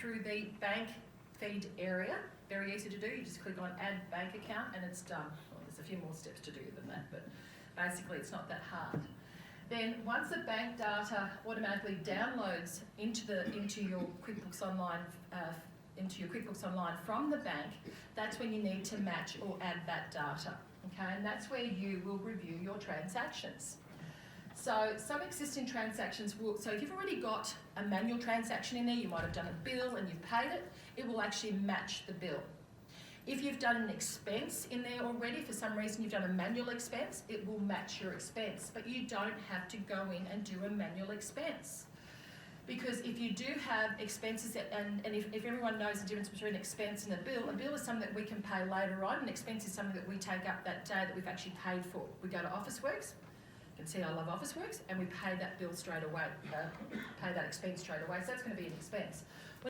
through the bank feed area. Very easy to do. You just click on add bank account and it's done. Well, there's a few more steps to do than that, but basically it's not that hard. Then once the bank data automatically downloads into your QuickBooks Online from the bank, that's when you need to match or add that data. Okay, and that's where you will review your transactions. So some existing transactions will, so if you've already got a manual transaction in there, you might have done a bill and you've paid it, it will actually match the bill. If you've done an expense in there already, for some reason you've done a manual expense, it will match your expense, but you don't have to go in and do a manual expense. Because if you do have expenses, and if everyone knows the difference between an expense and a bill is something that we can pay later on, an expense is something that we take up that day that we've actually paid for. We go to Officeworks, you can see I love Officeworks, and we pay that bill straight away, pay that expense straight away, so that's going to be an expense.